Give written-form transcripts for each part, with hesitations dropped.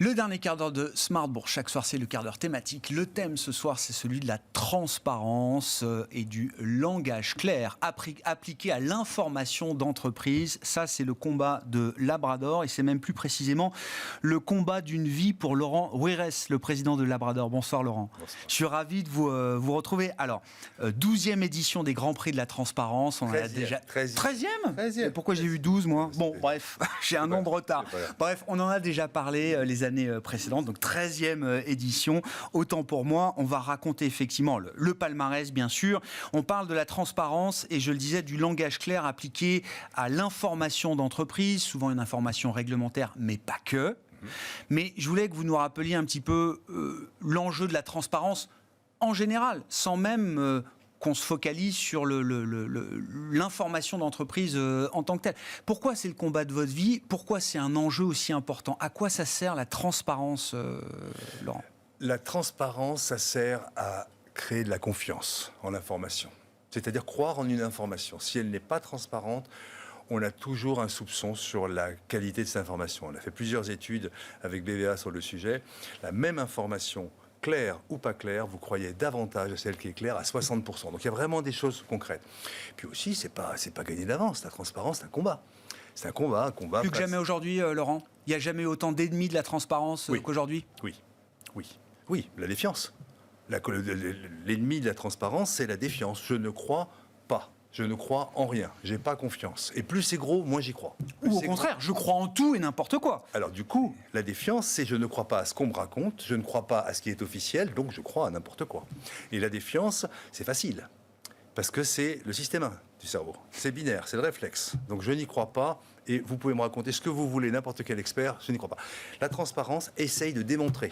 Le dernier quart d'heure de Smart Bourse, chaque soir c'est le quart d'heure thématique. Le thème ce soir c'est celui de la transparence et du langage clair appliqué à l'information d'entreprise. Ça c'est le combat de Labrador et c'est même plus précisément le combat d'une vie pour Laurent Rouirès, le président de Labrador. Bonsoir Laurent. Bonsoir. Je suis ravi de vous retrouver. Alors, 12e édition des Grands Prix de la Transparence. On 13e, a déjà... 13e. 13e. Pourquoi j'ai eu 12 moi? Bon bref, j'ai un an de retard. Bref, on en a déjà parlé les années précédentes, donc 13e édition. Autant pour moi, on va raconter effectivement le palmarès, bien sûr. On parle de la transparence et je le disais, du langage clair appliqué à l'information d'entreprise, souvent une information réglementaire, mais pas que. Mais je voulais que vous nous rappeliez un petit peu l'enjeu de la transparence en général, sans même... qu'on se focalise sur l'information d'entreprise en tant que telle. Pourquoi c'est le combat de votre vie? Pourquoi c'est un enjeu aussi important? À quoi ça sert la transparence, Laurent? La transparence, ça sert à créer de la confiance en l'information. C'est-à-dire croire en une information. Si elle n'est pas transparente, on a toujours un soupçon sur la qualité de cette information. On a fait plusieurs études avec BVA sur le sujet. La même information, claire ou pas claire, vous croyez davantage à celle qui est claire à 60%. Donc il y a vraiment des choses concrètes. Puis aussi, c'est pas gagné d'avance. La transparence, c'est un combat. C'est un combat. Plus que jamais aujourd'hui, Laurent. Il n'y a jamais eu autant d'ennemis de la transparence qu'aujourd'hui. Oui, la défiance. L'ennemi de la transparence, c'est la défiance. Je ne crois pas. Je ne crois en rien. J'ai pas confiance. Et plus c'est gros, moins j'y crois. Ou au contraire, je crois en tout et n'importe quoi. Alors du coup, la défiance, c'est je ne crois pas à ce qu'on me raconte, je ne crois pas à ce qui est officiel, donc je crois à n'importe quoi. Et la défiance, c'est facile. Parce que c'est le système 1 du cerveau. C'est binaire, c'est le réflexe. Donc je n'y crois pas, et vous pouvez me raconter ce que vous voulez, n'importe quel expert, je n'y crois pas. La transparence essaye de démontrer.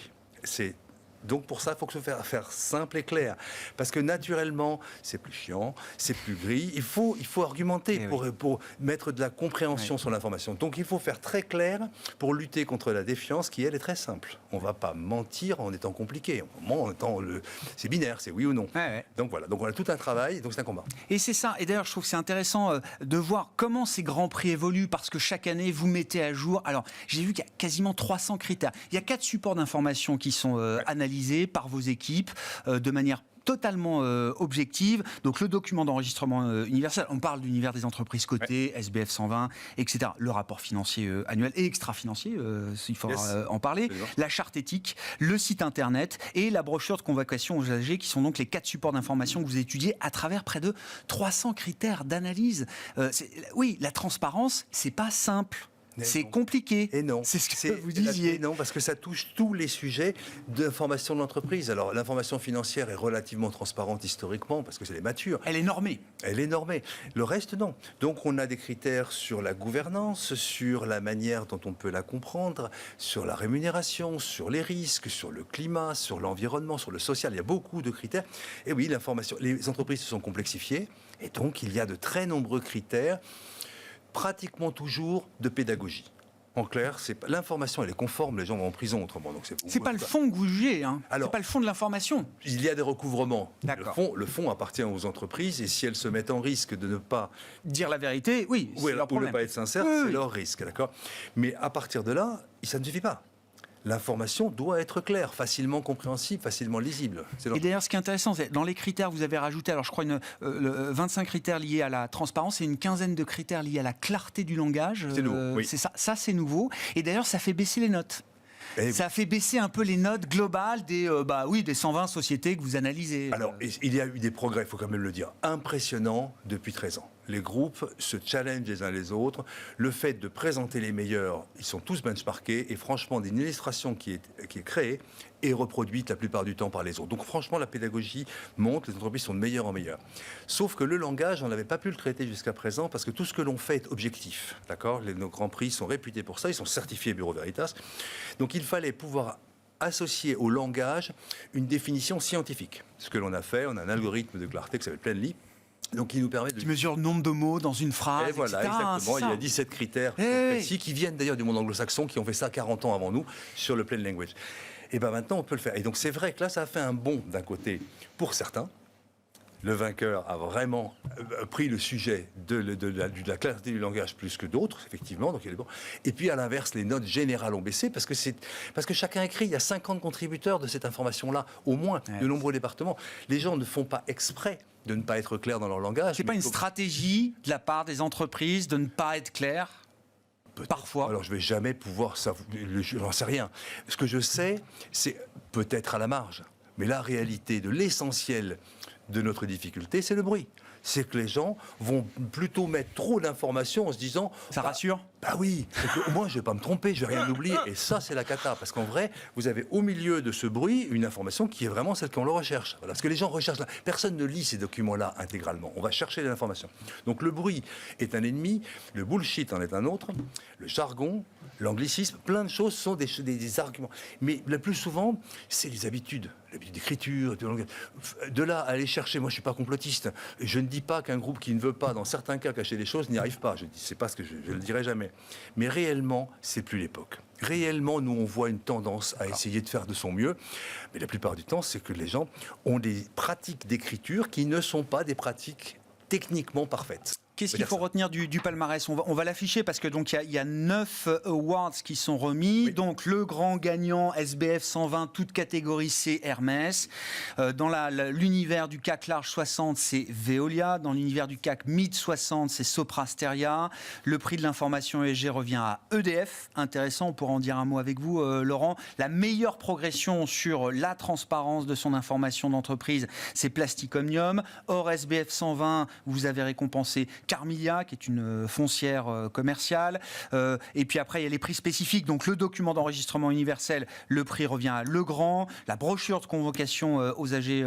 Donc pour ça, il faut que faire simple et clair. Parce que naturellement, c'est plus chiant, c'est plus gris. Il faut argumenter pour mettre de la compréhension sur l'information. Donc il faut faire très clair pour lutter contre la défiance qui, elle, est très simple. On ne va pas mentir en étant compliqué. C'est binaire, c'est oui ou non. Donc voilà, donc on a tout un travail, donc c'est un combat. Et c'est ça. Et d'ailleurs, je trouve que c'est intéressant de voir comment ces grands prix évoluent parce que chaque année, vous mettez à jour. Alors, j'ai vu qu'il y a quasiment 300 critères. Il y a 4 supports d'information qui sont analysés par vos équipes de manière totalement objective. Donc le document d'enregistrement universel, on parle d'univers des entreprises cotées, SBF 120, etc. Le rapport financier annuel et extra-financier, il faudra en parler. La charte éthique, le site internet et la brochure de convocation aux usagers qui sont donc les 4 supports d'information que vous étudiez à travers près de 300 critères d'analyse. Oui, la transparence, c'est pas simple. C'est compliqué. Et non. C'est ce que vous disiez. Et non, parce que ça touche tous les sujets d'information de l'entreprise. Alors, l'information financière est relativement transparente historiquement, parce que c'est les matures. Elle est normée. Elle est normée. Le reste, non. Donc, on a des critères sur la gouvernance, sur la manière dont on peut la comprendre, sur la rémunération, sur les risques, sur le climat, sur l'environnement, sur le social. Il y a beaucoup de critères. Et oui, les entreprises se sont complexifiées. Et donc, il y a de très nombreux critères, pratiquement toujours de pédagogie. En clair, l'information, elle est conforme, les gens vont en prison autrement. Donc c'est pas le fond que vous jugez, hein. Alors, c'est pas le fond de l'information. Il y a des recouvrements. Le fond appartient aux entreprises et si elles se mettent en risque de ne pas dire la vérité, c'est leur problème. Ou ne pas être sincères, c'est leur risque, d'accord. Mais à partir de là, ça ne suffit pas. L'information doit être claire, facilement compréhensible, facilement lisible. Et d'ailleurs, ce qui est intéressant, c'est dans les critères, vous avez rajouté, alors je crois, 25 critères liés à la transparence et une quinzaine de critères liés à la clarté du langage. C'est nouveau, oui. C'est ça, c'est nouveau. Et d'ailleurs, ça fait baisser les notes. Ça fait baisser un peu les notes globales des 120 sociétés que vous analysez. Alors, il y a eu des progrès, il faut quand même le dire, impressionnants depuis 13 ans. Les groupes se challengent les uns les autres. Le fait de présenter les meilleurs, ils sont tous benchmarkés et franchement, une illustration qui est créée est reproduite la plupart du temps par les autres. Donc franchement, la pédagogie monte, les entreprises sont de meilleur en meilleur. Sauf que le langage, on n'avait pas pu le traiter jusqu'à présent parce que tout ce que l'on fait est objectif. D'accord ? Nos grands prix sont réputés pour ça, ils sont certifiés Bureau Veritas. Donc il fallait pouvoir associer au langage une définition scientifique. Ce que l'on a fait, on a un algorithme de clarté qui s'appelle Planly. Donc, il nous permet qui mesure le nombre de mots dans une phrase, et voilà, etc. Exactement. Il y a 17 critères précis qui viennent d'ailleurs du monde anglo-saxon, qui ont fait ça 40 ans avant nous, sur le plain language. Et bien maintenant, on peut le faire. Et donc, c'est vrai que là, ça a fait un bond d'un côté pour certains. le vainqueur a vraiment pris le sujet de la clarté du langage plus que d'autres, effectivement. Donc, et puis, à l'inverse, les notes générales ont baissé parce que chacun écrit. Il y a 50 contributeurs de cette information-là, au moins, de nombreux départements. Les gens ne font pas exprès de ne pas être clairs dans leur langage. C'est pas une stratégie de la part des entreprises de ne pas être clair parfois? Alors, je ne vais jamais pouvoir... Je n'en sais rien. Ce que je sais, c'est peut-être à la marge. Mais la réalité de l'essentiel de notre difficulté, c'est le bruit. C'est que les gens vont plutôt mettre trop d'informations en se disant... Ça rassure ? Bah oui, au moins je ne vais pas me tromper, je ne vais rien oublier. Et ça, c'est la cata. Parce qu'en vrai, vous avez au milieu de ce bruit une information qui est vraiment celle qu'on le recherche. Voilà, parce que les gens recherchent... Personne ne lit ces documents-là intégralement. On va chercher l'information. Donc le bruit est un ennemi, le bullshit en est un autre, le jargon, l'anglicisme, plein de choses sont des arguments. Mais le plus souvent, c'est les habitudes. L'habitude d'écriture, de là à aller chercher, moi je ne suis pas complotiste, je ne dis pas qu'un groupe qui ne veut pas, dans certains cas, cacher des choses, n'y arrive pas, je ne sais pas ce que je le dirai jamais. Mais réellement, c'est plus l'époque. Réellement, nous on voit une tendance à essayer de faire de son mieux, mais la plupart du temps, c'est que les gens ont des pratiques d'écriture qui ne sont pas des pratiques techniquement parfaites. Qu'est-ce qu'il faut retenir du palmarès? On va l'afficher parce que donc il y a 9 awards qui sont remis. Oui. Donc le grand gagnant SBF 120, toute catégorie C, Hermès. Dans l'univers du CAC large 60, c'est Veolia. Dans l'univers du CAC mid 60, c'est Sopra Steria. Le prix de l'information ESG revient à EDF. Intéressant, on pourra en dire un mot avec vous, Laurent. La meilleure progression sur la transparence de son information d'entreprise, c'est Plastic Omnium. Hors SBF 120, vous avez récompensé Carmignac, qui est une foncière commerciale. Et puis après, il y a les prix spécifiques. Donc le document d'enregistrement universel, le prix revient à Legrand. La brochure de convocation aux AG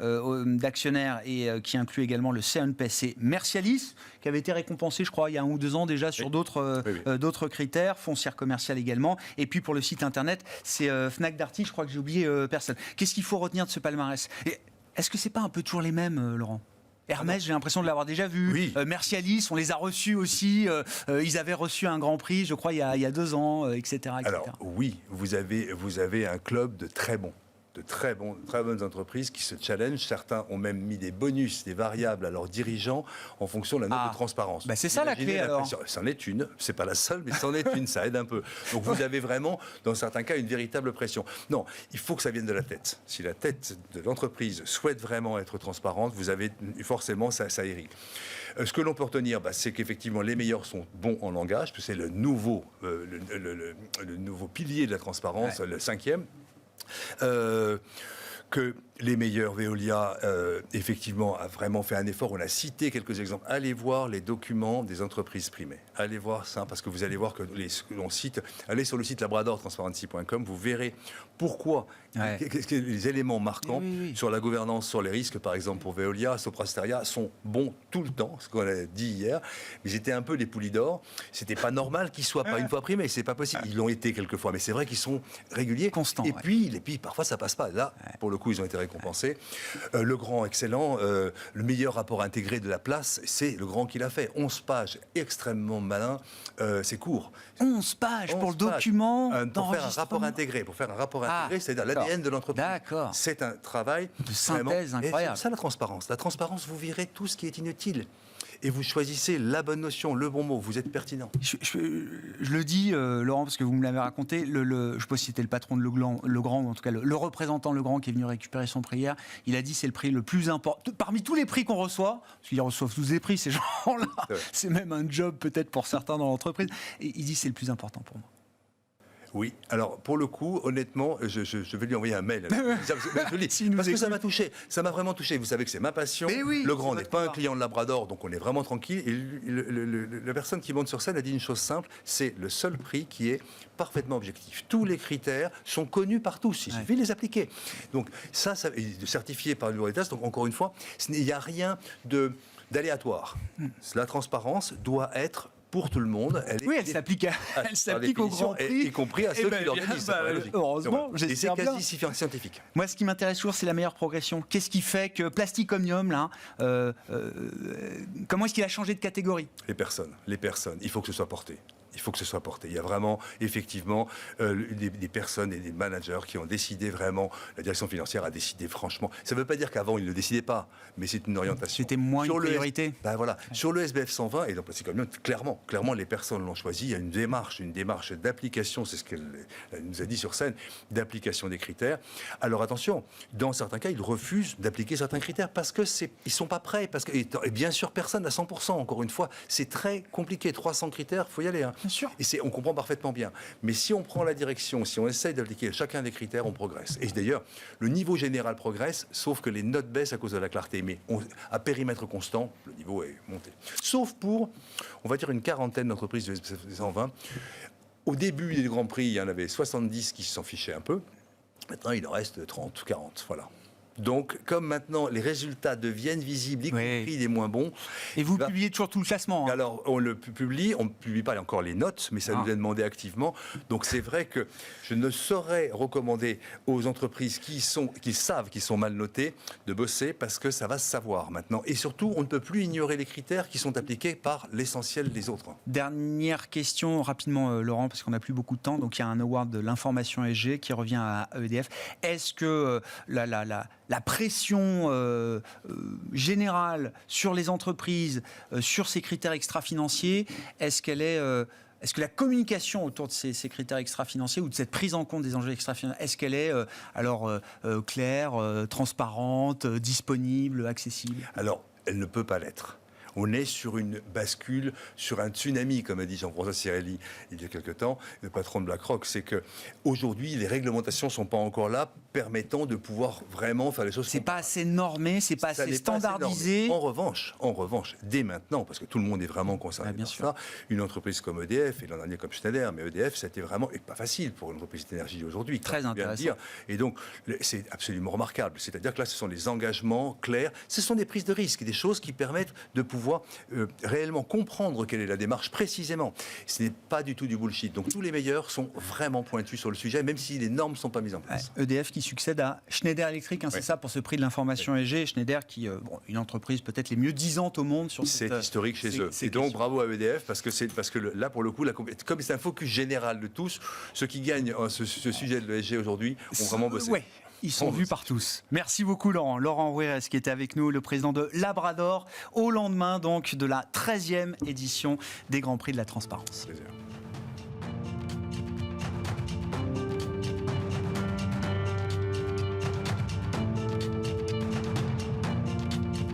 d'actionnaires et qui inclut également le CNP, c'est Mercialis, qui avait été récompensé, je crois, il y a 1 ou 2 ans déjà sur d'autres critères. Foncière commerciale également. Et puis pour le site internet, c'est Fnac Darty. Je crois que j'ai oublié personne. Qu'est-ce qu'il faut retenir de ce palmarès? Est-ce que c'est pas un peu toujours les mêmes, Laurent? Hermès, j'ai l'impression de l'avoir déjà vu. Oui. Mercialis, on les a reçus aussi. Ils avaient reçu un grand prix, je crois, il y a 2 ans, etc. Alors oui, vous avez un club de très bonnes entreprises qui se challengent. Certains ont même mis des bonus, des variables à leurs dirigeants en fonction de la note de transparence. C'est ça la clé alors. C'en est une, c'est pas la seule, mais c'en est une, ça aide un peu. Donc vous avez vraiment, dans certains cas, une véritable pression. Non, il faut que ça vienne de la tête. Si la tête de l'entreprise souhaite vraiment être transparente, vous avez forcément, ça irrigue. Ce que l'on peut retenir, c'est qu'effectivement les meilleurs sont bons en langage, parce que c'est le nouveau pilier de la transparence, le 5e. Que les meilleurs, Veolia, effectivement, a vraiment fait un effort. On a cité quelques exemples. Allez voir les documents des entreprises primées. Allez voir ça, parce que vous allez voir que l'on cite... Allez sur le site labradortransparency.com, vous verrez pourquoi, les éléments marquants sur la gouvernance, sur les risques, par exemple, pour Veolia, Sopra Steria, sont bons tout le temps, ce qu'on a dit hier. Mais ils étaient un peu des poulies d'or. C'était pas normal qu'ils soient pas une fois primés. C'est pas possible. Ils l'ont été quelquefois, mais c'est vrai qu'ils sont réguliers. Constants. Et puis, parfois, ça passe pas. Là, pour le coup, ils ont été récompensé. Le Grand, excellent. Le meilleur rapport intégré de la place, c'est le Grand qui l'a fait. 11 pages, extrêmement malin. C'est court. 11 pages pour le document pour faire un rapport intégré. C'est-à-dire l'ADN de l'entreprise. D'accord. C'est un travail de synthèse incroyable. C'est ça la transparence. La transparence, vous virez tout ce qui est inutile. Et vous choisissez la bonne notion, le bon mot, vous êtes pertinent. Je le dis, Laurent, parce que vous me l'avez raconté, je ne sais pas si c'était le patron de Legrand, ou en tout cas le représentant Legrand qui est venu récupérer son prix hier, il a dit c'est le prix le plus important. Parmi tous les prix qu'on reçoit, parce qu'ils reçoivent tous les prix, ces gens-là, c'est même un job peut-être pour certains dans l'entreprise, et il dit c'est le plus important pour moi. Oui, alors pour le coup, honnêtement, je vais lui envoyer un mail. Parce que ça m'a touché, ça m'a vraiment touché. Vous savez que c'est ma passion. Le Grand n'est pas un client de Labrador, donc on est vraiment tranquille. Et la personne qui monte sur scène a dit une chose simple, c'est le seul prix qui est parfaitement objectif. Tous les critères sont connus par tous, il suffit de les appliquer. Donc ça est certifié par le bureau des tests. Donc encore une fois, il n'y a rien d'aléatoire. La transparence doit être pour tout le monde. Elle s'applique au Grand Prix. Y compris à ceux qui l'organisent. Heureusement, j'espère bien. Et c'est quasi scientifique. Moi, ce qui m'intéresse toujours, c'est la meilleure progression. Qu'est-ce qui fait que Plastic Omnium, là, comment est-ce qu'il a changé de catégorie? Les personnes. Il faut que ce soit porté. Il faut que ce soit porté. Il y a vraiment, effectivement, des personnes et des managers qui ont décidé vraiment, la direction financière a décidé franchement. Ça ne veut pas dire qu'avant, ils ne décidaient pas, mais c'est une orientation. C'était moins une priorité. Voilà. Sur le SBF 120, et donc c'est quand même clairement, les personnes l'ont choisi. Il y a une démarche d'application, c'est ce qu'elle nous a dit sur scène, d'application des critères. Alors attention, dans certains cas, ils refusent d'appliquer certains critères parce qu'ils ne sont pas prêts. Et bien sûr, personne à 100%. Encore une fois, c'est très compliqué. 300 critères, il faut y aller. Bien sûr. Et on comprend parfaitement bien. Mais si on prend la direction, si on essaye d'appliquer chacun des critères, on progresse. Et d'ailleurs, le niveau général progresse, sauf que les notes baissent à cause de la clarté. Mais à périmètre constant, le niveau est monté. Sauf pour, on va dire, une quarantaine d'entreprises de 120. Au début des Grands Prix, il y en avait 70 qui s'en fichaient un peu. Maintenant, il en reste 30 ou 40. Voilà. Donc, comme maintenant les résultats deviennent visibles, y compris les moins bons. Et vous publiez toujours tout le classement. Alors, on le publie, on ne publie pas encore les notes, mais ça nous est demandé activement. Donc, c'est vrai que je ne saurais recommander aux entreprises qui savent qu'ils sont mal notées de bosser parce que ça va se savoir maintenant. Et surtout, on ne peut plus ignorer les critères qui sont appliqués par l'essentiel des autres. Dernière question rapidement, Laurent, parce qu'on n'a plus beaucoup de temps. Donc, il y a un award de l'information ESG qui revient à EDF. Est-ce que la pression générale sur les entreprises, sur ces critères extra-financiers, est-ce que la communication autour de ces critères extra-financiers ou de cette prise en compte des enjeux extra-financiers, est-ce qu'elle est claire, transparente, disponible, accessible ? Alors, elle ne peut pas l'être. On est sur une bascule, sur un tsunami, comme a dit Jean-François Cirelli il y a quelque temps, le patron de BlackRock. C'est qu'aujourd'hui, les réglementations ne sont pas encore là, permettant de pouvoir vraiment faire les choses. C'est pas assez normé, c'est pas assez standardisé. En revanche, dès maintenant, parce que tout le monde est vraiment concerné par ça, une entreprise comme EDF, et l'an dernier comme Schneider, mais EDF, c'était vraiment pas facile pour une entreprise d'énergie aujourd'hui. Très intéressant. Et donc, c'est absolument remarquable. C'est-à-dire que là, ce sont des engagements clairs, ce sont des prises de risques, des choses qui permettent de pouvoir réellement comprendre quelle est la démarche précisément. Ce n'est pas du tout du bullshit. Donc tous les meilleurs sont vraiment pointus sur le sujet, même si les normes ne sont pas mises en place. EDF qui succède à Schneider Electric, c'est ça, pour ce prix de l'information ESG. Schneider qui, une entreprise peut-être les mieux disantes au monde sur cette... C'est historique chez eux. Et donc bravo à EDF, parce que là, pour le coup, comme c'est un focus général de tous, ceux qui gagnent ce sujet de l'ESG aujourd'hui ont vraiment bossé. Ouais. Ils sont vus par tous. Merci beaucoup Laurent. Laurent Rouérez qui était avec nous, le président de Labrador, au lendemain donc de la 13e édition des Grands Prix de la Transparence. Plaisir.